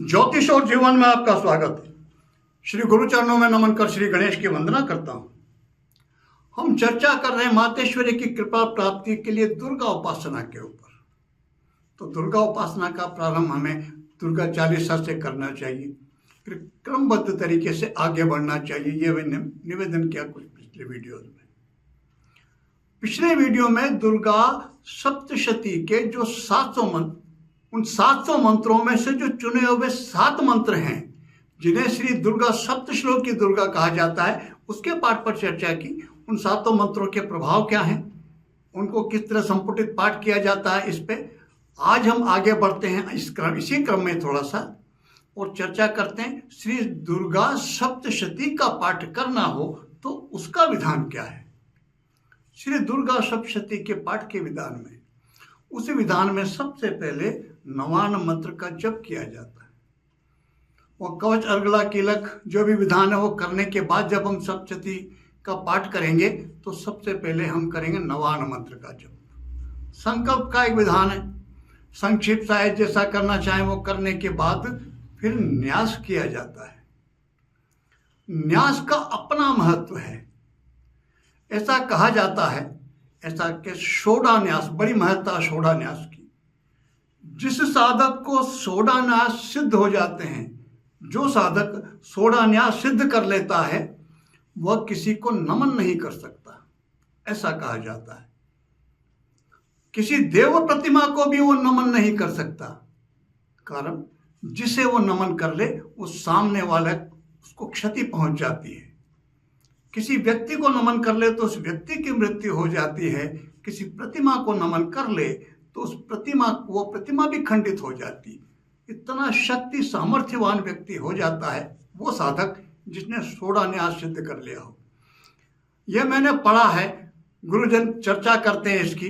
ज्योतिष और जीवन में आपका स्वागत है। श्री गुरु चरणों में नमन कर श्री गणेश की वंदना करता हूं। हम चर्चा कर रहे हैं मातेश्वरी की कृपा प्राप्ति के लिए दुर्गा उपासना के ऊपर। तो दुर्गा उपासना का प्रारंभ हमें दुर्गा चालीसा से करना चाहिए, फिर क्रमबद्ध तरीके से आगे बढ़ना चाहिए। ये मैंने निवेदन किया कुछ पिछले वीडियो में। पिछले वीडियो में दुर्गा सप्तशती के जो 700 मंत्र, उन 700 मंत्रों में से जो चुने हुए 7 मंत्र हैं जिन्हें श्री दुर्गा सप्तश्लोक की दुर्गा कहा जाता है, उसके पाठ पर चर्चा की। उन 7 मंत्रों के प्रभाव क्या हैं, उनको किस तरह संपुटित पाठ किया जाता है, इस पे आज हम आगे बढ़ते हैं। इसी क्रम में थोड़ा सा और चर्चा करते हैं। श्री दुर्गा सप्तशती का पाठ करना हो तो उसका विधान क्या है। श्री दुर्गा सप्तशती के पाठ के विधान में, उस विधान में सबसे पहले 99 मंत्र का जप किया जाता है। वो कवच अर्गला कीलक जो भी विधान है वो करने के बाद जब हम सप्तशती का पाठ करेंगे तो सबसे पहले हम करेंगे 99 मंत्र का जप। संकल्प का एक विधान है, संक्षिप्त सा है, जैसा करना चाहे वो करने के बाद फिर न्यास किया जाता है। न्यास का अपना महत्व है। ऐसा कहा जाता है, ऐसा कि सोडा न्यास, बड़ी महत्ता सोडा न्यास की। जिस साधक को सोडा न्यास सिद्ध हो जाते हैं, जो साधक सोडा न्यास सिद्ध कर लेता है, वह किसी को नमन नहीं कर सकता, ऐसा कहा जाता है। किसी देव प्रतिमा को भी वो नमन नहीं कर सकता। कारण जिसे वो नमन कर ले उस सामने वाले उसको क्षति पहुंच जाती है। किसी व्यक्ति को नमन कर ले तो उस व्यक्ति की मृत्यु हो जाती है। किसी प्रतिमा को नमन कर ले तो उस वो प्रतिमा भी खंडित हो जाती। इतना शक्ति सामर्थ्यवान व्यक्ति हो जाता है वो साधक जिसने सोडा न्यास सिद्ध कर लिया हो। यह मैंने पढ़ा है, गुरुजन चर्चा करते हैं इसकी।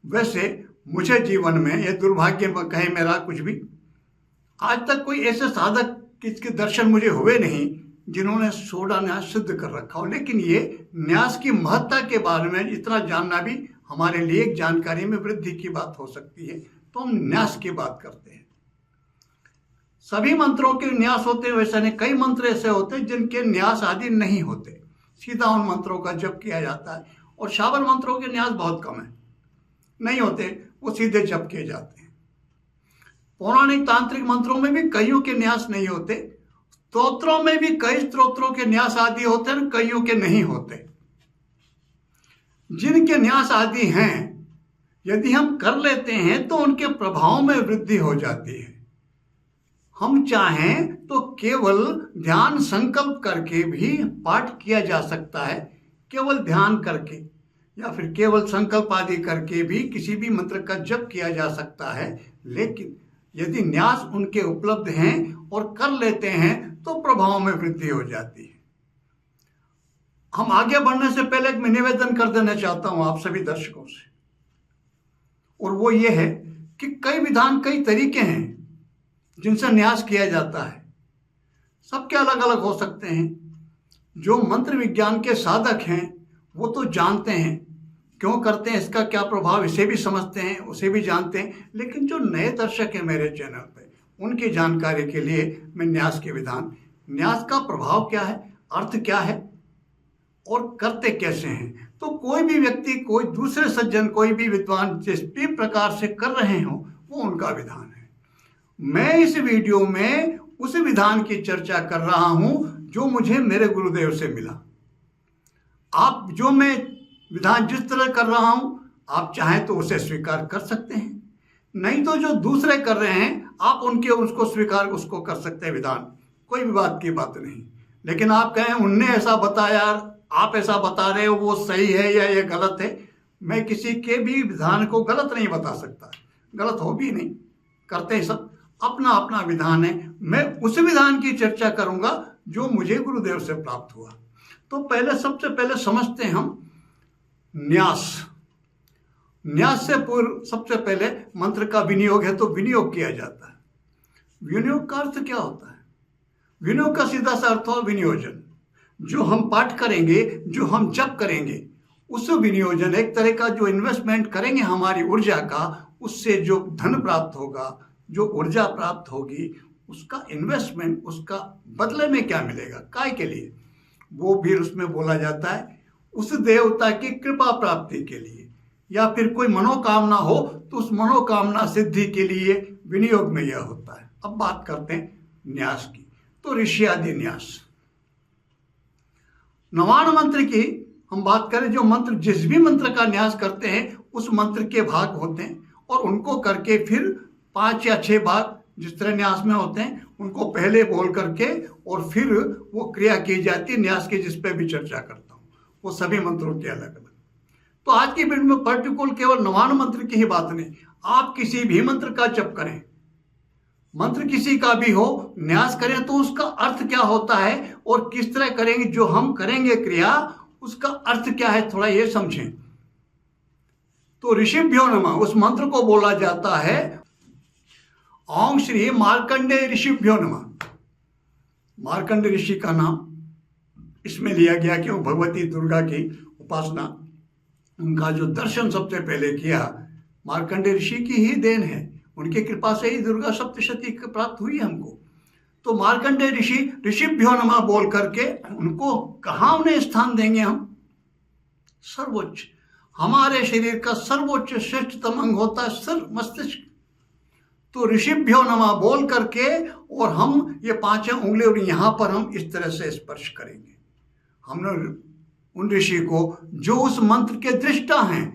वैसे मुझे जीवन में यह दुर्भाग्य कहे मेरा कुछ भी, आज तक कोई ऐसे साधक किसके दर्शन मुझे हुए नहीं जिन्होंने सोडा न्यास सिद्ध कर रखा हो। लेकिन ये न्यास की महत्ता के बारे में इतना जानना भी हमारे लिए एक जानकारी में वृद्धि की बात हो सकती है। तो हम न्यास की बात करते हैं। सभी मंत्रों के न्यास होते हैं, वैसे नहीं। कई मंत्र ऐसे होते हैं जिनके न्यास आदि नहीं होते, सीधा उन मंत्रों का जप किया जाता है। और शाबर मंत्रों के न्यास बहुत कम है, नहीं होते, वो सीधे जप किए जाते हैं। पौराणिक तांत्रिक मंत्रों में भी कईयों के न्यास नहीं होते। स्तोत्रों में भी कई स्तोत्रों के न्यास आदि होते हैं, कईयों के नहीं होते। जिनके न्यास आदि हैं, यदि हम कर लेते हैं तो उनके प्रभाव में वृद्धि हो जाती है। हम चाहें तो केवल ध्यान संकल्प करके भी पाठ किया जा सकता है, केवल ध्यान करके या फिर केवल संकल्प आदि करके भी किसी भी मंत्र का जप किया जा सकता है। लेकिन यदि न्यास उनके उपलब्ध हैं और कर लेते हैं तो प्रभाव में वृद्धि हो जाती है। हम आगे बढ़ने से पहले एक निवेदन कर देना चाहता हूं आप सभी दर्शकों से, और वो ये है कि कई विधान, कई तरीके हैं जिनसे न्यास किया जाता है। सबके अलग अलग हो सकते हैं। जो मंत्र विज्ञान के साधक हैं वो तो जानते हैं क्यों करते हैं, इसका क्या प्रभाव, इसे भी समझते हैं, उसे भी जानते हैं। लेकिन जो नए दर्शक हैं मेरे चैनल पे, उनकी जानकारी के लिए मैं न्यास के विधान, न्यास का प्रभाव क्या है, अर्थ क्या है और करते कैसे हैं। तो कोई भी व्यक्ति, कोई दूसरे सज्जन, कोई भी विद्वान जिस भी प्रकार से कर रहे हो वो उनका विधान है। मैं इस वीडियो में उस विधान की चर्चा कर रहा हूं जो मुझे मेरे गुरुदेव से मिला। आप जो मैं विधान जिस तरह कर रहा हूं, आप चाहें तो उसे स्वीकार कर सकते हैं, नहीं तो जो दूसरे कर रहे हैं आप उसको स्वीकार उसको कर सकते हैं विधान, कोई भी बात की बात नहीं। लेकिन आप कहें उनने ऐसा बताया, आप ऐसा बता रहे हो, वो सही है या ये गलत है, मैं किसी के भी विधान को गलत नहीं बता सकता, गलत हो भी नहीं, करते हैं सब, अपना अपना विधान है। मैं उस विधान की चर्चा करूंगा जो मुझे गुरुदेव से प्राप्त हुआ। तो सबसे पहले समझते हैं हम न्यास। न्यास से पूर्व सबसे पहले मंत्र का विनियोग है, तो विनियोग किया जाता है। विनियोग का अर्थ क्या होता है? विनियोग का सीधा सा अर्थ हो विनियोजन। जो हम पाठ करेंगे, जो हम जप करेंगे, उस विनियोजन, एक तरह का जो इन्वेस्टमेंट करेंगे हमारी ऊर्जा का, उससे जो धन प्राप्त होगा, जो ऊर्जा प्राप्त होगी, उसका इन्वेस्टमेंट, उसका बदले में क्या मिलेगा, काय के लिए, वो भी उसमें बोला जाता है उस देवता की कृपा प्राप्ति के लिए, या फिर कोई मनोकामना हो तो उस मनोकामना सिद्धि के लिए विनियोग में यह होता है। अब बात करते हैं न्यास की। तो ऋषि आदि न्यास, नवान मंत्र की हम बात करें, जो मंत्र जिस भी मंत्र का न्यास करते हैं उस मंत्र के भाग होते हैं और उनको करके फिर 5 या 6 भाग जिस तरह न्यास में होते हैं उनको पहले बोल करके और फिर वो क्रिया की जाती है न्यास की, जिस पे भी चर्चा करता हूँ वो सभी मंत्रों के अलग अलग। तो आज की वीडियो में पर्टिकुलर केवल नवान मंत्र की ही बात नहीं, आप किसी भी मंत्र का जप करें, मंत्र किसी का भी हो, न्यास करें तो उसका अर्थ क्या होता है और किस तरह करेंगे, जो हम करेंगे क्रिया उसका अर्थ क्या है, थोड़ा ये समझें। तो ऋषिभ्यो नमः उस मंत्र को बोला जाता है ओम श्री मार्कंडेय ऋषिभ्यो नमः। मार्कंडेय ऋषि का नाम इसमें लिया गया कि वो भगवती दुर्गा की उपासना, उनका जो दर्शन सबसे पहले किया मार्कंडेय ऋषि की ही देन है, उनकी कृपा से ही दुर्गा सप्तशती प्राप्त हुई हमको। तो मार्कंडेय ऋषि ऋषिभ्यो नमः बोल करके उनको कहाँ उन्हें स्थान देंगे हम, सर्वोच्च, हमारे शरीर का सर्वोच्च श्रेष्ठतम अंग होता है सिर मस्तिष्क। तो ऋषिभ्यो नमः बोल करके और हम ये 5 उंगली और यहाँ पर हम इस तरह से स्पर्श करेंगे। हमने उन ऋषि को जो उस मंत्र के दृष्टा हैं,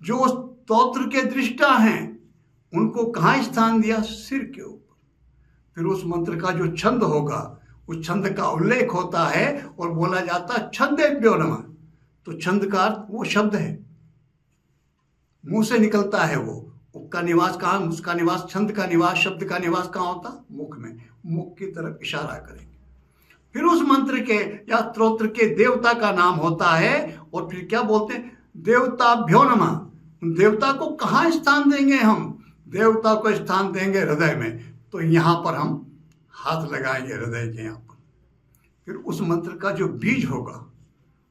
जो उस स्तोत्र के दृष्टा हैं, उनको कहाँ स्थान दिया, सिर के ऊपर। फिर उस मंत्र का जो छंद होगा उस छंद का उल्लेख होता है और बोला जाता है छंदेभ्यो नमः। तो छंद का अर्थ वो शब्द है, मुंह से निकलता है वो, उसका निवास कहाँ, उसका निवास, छंद का निवास, शब्द का निवास कहाँ होता, मुख में, मुख की तरफ इशारा करेंगे। फिर उस मंत्र के या स्तोत्र के देवता का नाम होता है और फिर क्या बोलते हैं, देवताभ्यो नमः। देवता को कहाँ स्थान देंगे हम, देवता को स्थान देंगे हृदय में। तो यहाँ पर हम हाथ लगाएंगे हृदय के यहाँ पर। फिर उस मंत्र का जो बीज होगा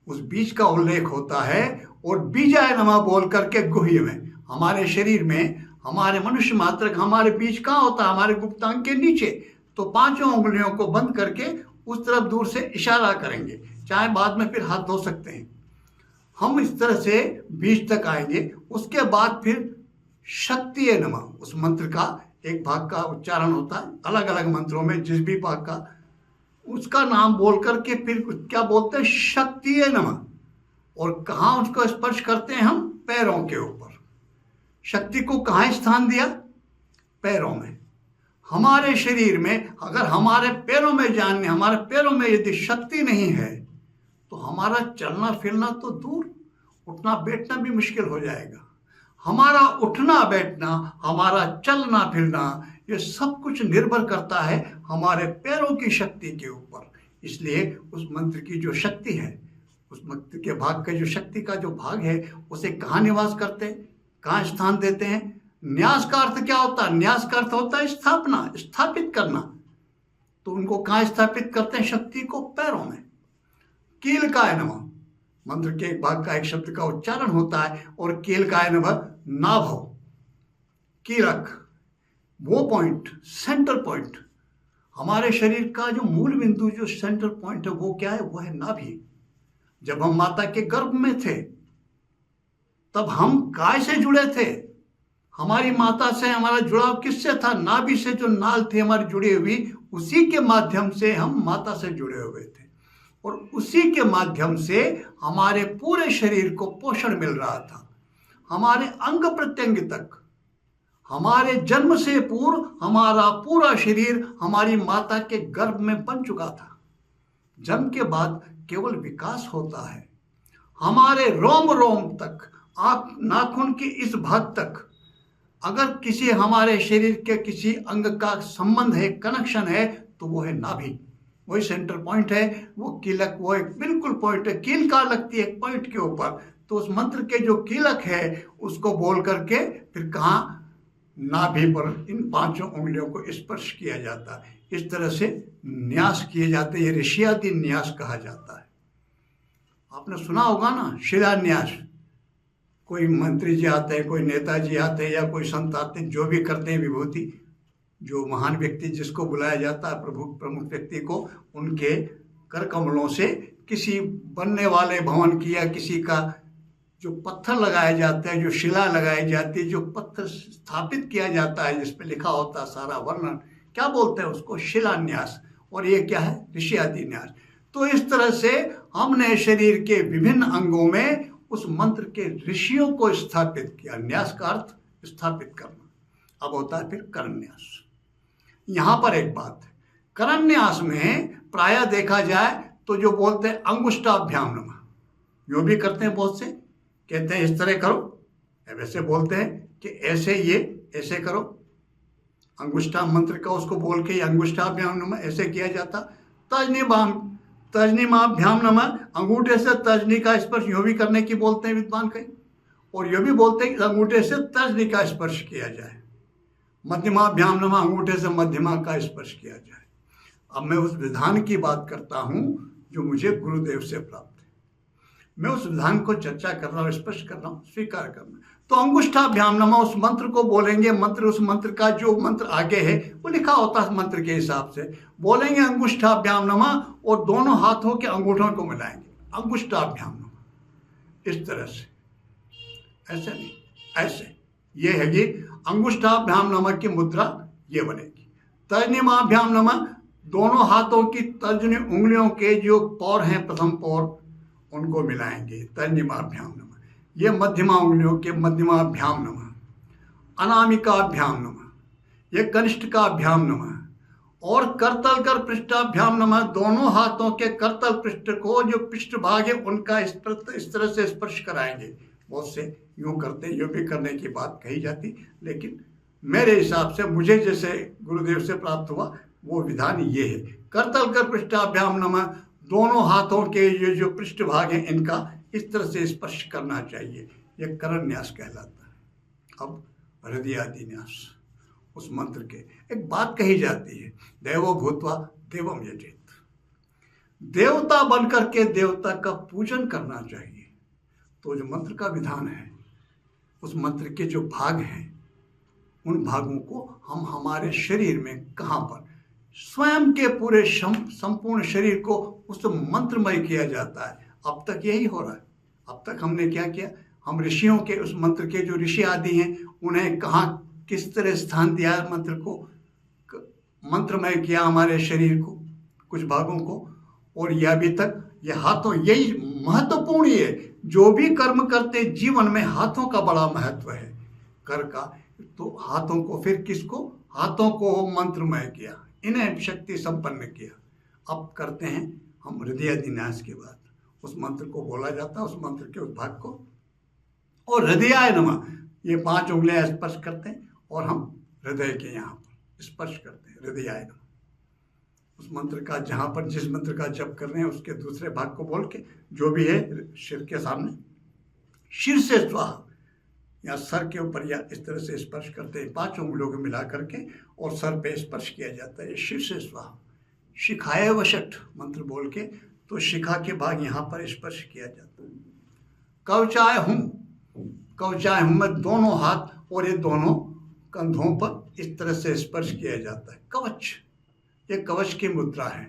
उस बीज का उल्लेख होता है और बीजाय नमः बोल करके गुह्य में, हमारे शरीर में, हमारे मनुष्य मात्र का हमारे बीज कहाँ होता है, हमारे गुप्तांग के नीचे। तो 5 उंगलियों को बंद करके उस तरफ दूर से इशारा करेंगे, चाहे बाद में फिर हाथ धो सकते हैं। हम इस तरह से बीज तक आएंगे। उसके बाद फिर शक्ति नमः, उस मंत्र का एक भाग का उच्चारण होता है, अलग अलग मंत्रों में जिस भी भाग का उसका नाम बोल करके फिर क्या बोलते हैं, शक्ति नमः। और कहाँ उसको स्पर्श करते हैं हम, पैरों के ऊपर। शक्ति को कहाँ स्थान दिया, पैरों में। हमारे शरीर में अगर हमारे पैरों में जानने, हमारे पैरों में यदि शक्ति नहीं है तो हमारा चलना फिरना तो दूर, उठना बैठना भी मुश्किल हो जाएगा। हमारा उठना बैठना, हमारा चलना फिरना, ये सब कुछ निर्भर करता है हमारे पैरों की शक्ति के ऊपर। इसलिए उस मंत्र की जो शक्ति है, उस मंत्र के भाग का जो शक्ति का जो भाग है, उसे कहाँ निवास करते हैं, कहाँ स्थान देते हैं। न्यास का अर्थ क्या होता है, न्यास का अर्थ होता है स्थापना, स्थापित करना। तो उनको कहाँ स्थापित करते हैं, शक्ति को पैरों में। कीलकाय नमः मंत्र के एक भाग का एक शब्द का उच्चारण होता है और कीलकाय नमः नाभो, कीलक, वो पॉइंट, सेंटर पॉइंट, हमारे शरीर का जो मूल बिंदु, जो सेंटर पॉइंट है वो क्या है, वो है नाभि। जब हम माता के गर्भ में थे तब हम काय से जुड़े थे, हमारी माता से हमारा जुड़ाव किससे था, नाभि से। जो नाल थी हमारी जुड़ी हुई, उसी के माध्यम से हम माता से जुड़े हुए थे और उसी के माध्यम से हमारे पूरे शरीर को पोषण मिल रहा था। हमारे अंग प्रत्यंग तक, हमारे जन्म से पूर्व हमारा पूरा शरीर हमारी माता के गर्भ में बन चुका था। जन्म के बाद केवल विकास होता है। हमारे रोम रोम तक, आँख नाखून के इस भाग तक अगर किसी हमारे शरीर के किसी अंग का संबंध है, कनेक्शन है, तो वो है नाभि, वही सेंटर पॉइंट है, वो कीलक, वो एक बिल्कुल पॉइंट है। कील का लगती है एक पॉइंट के ऊपर। तो उस मंत्र के जो कीलक है उसको बोल करके फिर कहाँ, नाभि पर इन 5 उंगलियों को स्पर्श किया जाता है। इस तरह से न्यास किए जाते हैं, ये ऋषियादि न्यास कहा जाता है। आपने सुना होगा ना शिलान्यास, कोई मंत्री जी आते हैं, कोई नेताजी आते हैं या कोई संत आते हैं, जो भी करते हैं विभूति, जो महान व्यक्ति जिसको बुलाया जाता है, प्रमुख व्यक्ति को, उनके कर कमलों से किसी बनने वाले भवन की या किसी का जो पत्थर लगाए जाते हैं, जो शिला लगाई जाती है, जो पत्थर स्थापित किया जाता है, जिस पे लिखा होता है सारा वर्णन, क्या बोलते हैं उसको? शिलान्यास। और ये क्या है? ऋषि आदि न्यास। तो इस तरह से हमने शरीर के विभिन्न अंगों में उस मंत्र के ऋषियों को स्थापित किया। न्यास का अर्थ स्थापित करना। अब होता है फिर करन्यास। यहां पर एक बात है, करन्यास में प्रायः देखा जाए तो जो बोलते हैं अंगुष्ठाभ्याम नमः, जो भी करते हैं बहुत से कहते हैं इस तरह करो, वैसे बोलते हैं कि ऐसे ये ऐसे करो, अंगुष्ठा मंत्र का उसको बोल के अंगुष्ठाभ्याम नमः ऐसे किया जाता। तजनीमाभ्याम नमः, अंगूठे से तजनी का स्पर्श यूं भी करने की बोलते हैं विद्वान कई, और यूं भी बोलते हैं कि अंगूठे से तजनी का स्पर्श किया जाए। मध्यमाभ्याम नमः, अंगूठे से मध्यमा का स्पर्श किया जाए। अब मैं उस विधान की बात करता हूं जो मुझे गुरुदेव से प्राप्त है। मैं उस विधान को चर्चा कर रहा हूं, स्पष्ट कर रहा हूं, स्वीकार करना। तो अंगुष्ठाभ्याम नमः उस मंत्र को बोलेंगे। मंत्र, उस मंत्र का जो मंत्र आगे है वो लिखा होता है मंत्र के हिसाब से, बोलेंगे अंगुष्ठाभ्याम नमः और दोनों हाथों के अंगूठों को मिलाएंगे, अंगुष्ठाभ्याम नमः, इस तरह से। ऐसे नहीं, ऐसे ये है कि अंगुष्ठाभ्याम नमः की मुद्रा ये बनेगी। तजनीमाभ्याम नमः, दोनों हाथों की तर्जनी उंगलियों के जो पौर हैं, प्रथम पौर, उनको मिलाएंगे, तजनीमाभ्याम नमः। ये मध्यमा उंगलियों के मध्यमाभ्याम नमः। अनामिकाभ्याम नमः, ये कनिष्ठकाभ्याम नमः। और करतल कर पृष्ठाभ्याम नमः, दोनों हाथों के करतल पृष्ठ को जो पृष्ठ भाग है उनका इस तरह से स्पर्श कराएंगे। बहुत से यूं करते, यूं भी करने की बात कही जाती, लेकिन मेरे हिसाब से, मुझे जैसे गुरुदेव से प्राप्त हुआ, वो विधान ये है, करतल कर पृष्ठाभ्याम नमः, दोनों हाथों के ये जो पृष्ठ भाग हैं इनका इस तरह से स्पर्श करना चाहिए। यह करन्यास कहलाता है। अब हृदयादिन्यास, उस मंत्र के एक बात कही जाती है, देवो भूत्वा देवम यजेत, देवता बन करके देवता का पूजन करना चाहिए। तो जो मंत्र का विधान है, उस मंत्र के जो भाग हैं, उन भागों को हम हमारे शरीर में कहाँ पर, स्वयं के पूरे संपूर्ण शरीर को उस मंत्रमय किया जाता है। अब तक यही हो रहा है। अब तक हमने क्या किया, हम ऋषियों के, उस मंत्र के जो ऋषि आदि हैं, उन्हें कहाँ किस तरह स्थान दिया, मंत्र को मंत्रमय किया, हमारे शरीर को, कुछ भागों को। और यह अभी तक ये हाथों, यही महत्वपूर्ण है, जो भी कर्म करते जीवन में हाथों का बड़ा महत्व है, कर का। तो हाथों को, फिर किसको, हाथों को मंत्रमय किया, इन्हें शक्ति संपन्न किया। अब करते हैं हम हृदयादिन्यास की बात। उस मंत्र को बोला जाता है, उस मंत्र के उस भाग को, और हृदयाय नमः, ये 5 उंगलियां स्पर्श करते हैं और हम हृदय के यहाँ पर स्पर्श करते हैं, हृदयाय नमः। उस मंत्र का, जहाँ पर जिस मंत्र का जप कर रहे हैं उसके दूसरे भाग को बोल के, जो भी है सिर के सामने, शीर से स्वाहा, या सर के ऊपर या इस तरह से स्पर्श करते हैं, 5 उंगलियों को मिला करके, और सर पे स्पर्श किया जाता है, शीर से स्वाहा। शिखाय वशट मंत्र बोल के, तो शिखा के भाग यहाँ पर स्पर्श किया जाता है। कवचाय हूँ, कवचाय हूँ में दोनों हाथ और ये दोनों कंधों पर इस तरह से स्पर्श किया जाता है। कवच, ये कवच की मुद्रा है।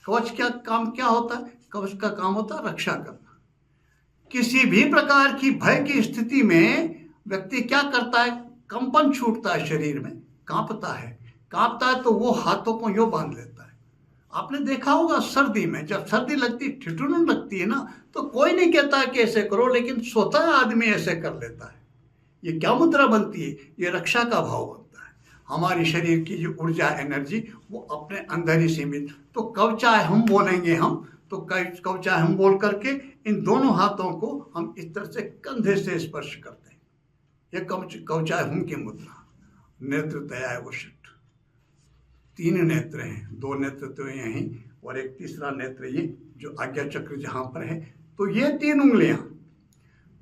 कवच क्या काम, क्या होता है? कवच का काम होता है रक्षा करना। किसी भी प्रकार की भय की स्थिति में व्यक्ति क्या करता है, कंपन छूटता है शरीर में, कांपता है, कांपता है तो वो हाथों को यूं बांध लेता है। आपने देखा होगा सर्दी में, जब सर्दी लगती, ठिठुरन लगती है ना, तो कोई नहीं कहता है कि ऐसे करो, लेकिन स्वतः आदमी ऐसे कर लेता है। ये क्या मुद्रा बनती है? ये रक्षा का भाव बनता है। हमारी शरीर की जो ऊर्जा, एनर्जी, वो अपने अंदर ही सीमित। तो कवचाय हम बोलेंगे हम, तो कवचाय हम बोल करके इन दोनों हाथों को हम इस तरह से कंधे से स्पर्श करते हैं। यह कवचाय हम की मुद्रा। नेत्र तयाय वशट, 3 नेत्र हैं, 2 नेत्र तो यहीं और एक तीसरा नेत्र ये जो आज्ञा चक्र जहाँ पर है। तो ये 3 उंगलियां,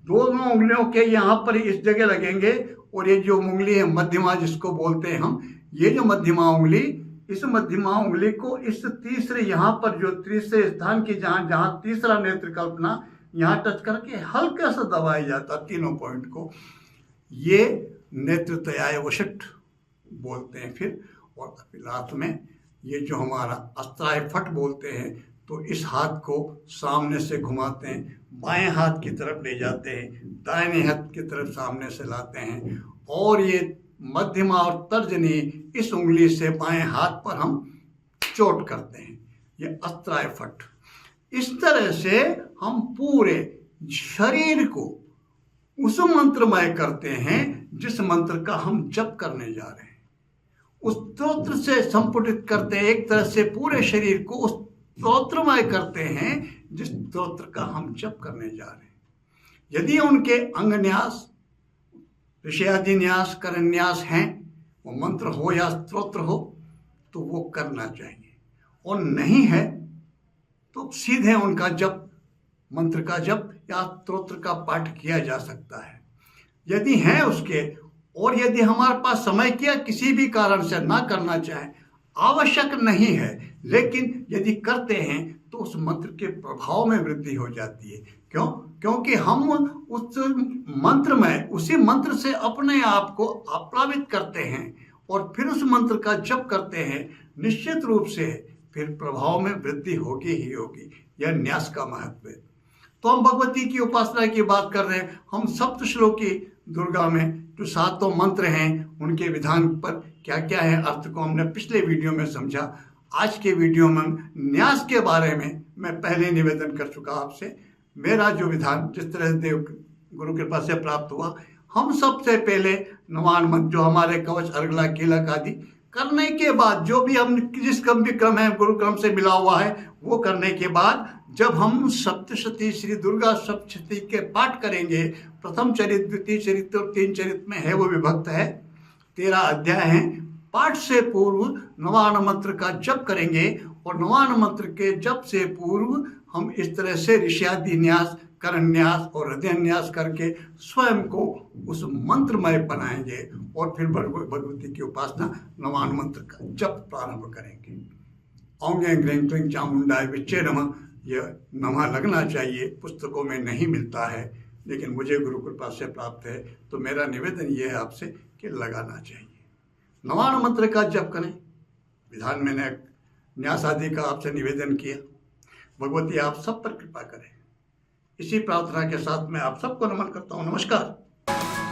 दोनों उंगलियों के यहाँ पर इस जगह लगेंगे, और ये जो उंगली है मध्यमा जिसको बोलते हैं हम, ये जो मध्यमा उंगली, इस मध्यमा उंगली को इस तीसरे यहाँ पर, जो तीसरे स्थान की जहाँ तीसरा नेत्र कल्पना, यहाँ टच करके हल्का सा दबाया जाता, तीनों पॉइंट को। ये नेत्र तयाय वशट बोलते हैं फिर। और फिर लास्ट में ये जो हमारा अस्त्राय फट बोलते हैं, तो इस हाथ को सामने से घुमाते हैं, बाएं हाथ की तरफ ले जाते हैं, दाहिने हाथ की तरफ सामने से लाते हैं, और ये मध्यमा और तर्जनी इस उंगली से बाएं हाथ पर हम चोट करते हैं। ये अस्त्राय फट। इस तरह से हम पूरे शरीर को उस मंत्रमय करते हैं जिस मंत्र का हम जप करने जा रहे हैं। उस स्तोत्र से संपुटित करते हैं, एक तरह से पूरे शरीर को उस स्तोत्रमय करते हैं जिस स्तोत्र का हम जप करने जा रहे हैं। यदि उनके अंगन्यास, ऋषयादि न्यास, करन्यास हैं, वो मंत्र हो या स्तोत्र हो, तो वो करना चाहिए, और नहीं है तो सीधे उनका जप, मंत्र का जप या स्तोत्र का पाठ किया जा सकता है। यदि है उसके, और यदि हमारे पास समय किया किसी भी कारण से ना करना चाहे, आवश्यक नहीं है, लेकिन यदि करते हैं तो उस मंत्र के प्रभाव में वृद्धि हो जाती है। क्यों? क्योंकि हम उस मंत्र में, उसी मंत्र से अपने आप को आप्लावित करते हैं और फिर उस मंत्र का जप करते हैं। निश्चित रूप से फिर प्रभाव में वृद्धि होगी ही होगी। यह न्यास का महत्व है। तो हम भगवती की उपासना की बात कर रहे हैं। हम सप्तश्लोकी दुर्गा में जो सातों मंत्र हैं उनके विधान पर क्या क्या है अर्थ को हमने पिछले वीडियो में समझा। आज के वीडियो में न्यास के बारे में मैं पहले निवेदन कर चुका आपसे। मेरा जो विधान जिस तरह से देव गुरु कृपा से प्राप्त हुआ, हम सबसे पहले नवान मंत्र जो हमारे कवच, अर्गला, कीलक आदि करने के बाद, जो भी हम जिस क्रम भी क्रम है गुरु क्रम से मिला हुआ है, वो करने के बाद जब हम सप्तशती श्री दुर्गा सप्तशती के पाठ करेंगे, प्रथम चरित्र, द्वितीय चरित्र और तीन चरित्र में है, वो विभक्त है, 13 अध्याय हैं। पाठ से पूर्व नवान मंत्र का जप करेंगे, और नवान मंत्र के जप से पूर्व हम इस तरह से ऋषयादि न्यास, करन्यास और हृदय न्यास करके स्वयं को उस मंत्रमय बनाएंगे, और फिर भगवती की उपासना नवान मंत्र का जप प्रारंभ करेंगे। औंगे ग्रैं क्लीं चामुंडाय विच्चे नमः। यह नमः लगना चाहिए, पुस्तकों में नहीं मिलता है, लेकिन मुझे गुरु कृपा से प्राप्त है, तो मेरा निवेदन यह है आपसे कि लगाना चाहिए। नवान मंत्र का जप करें। विधान मैंने न्यास आदि का आपसे निवेदन किया। भगवती आप सब पर कृपा करें। इसी प्रार्थना के साथ मैं आप सबको नमन करता हूँ। नमस्कार।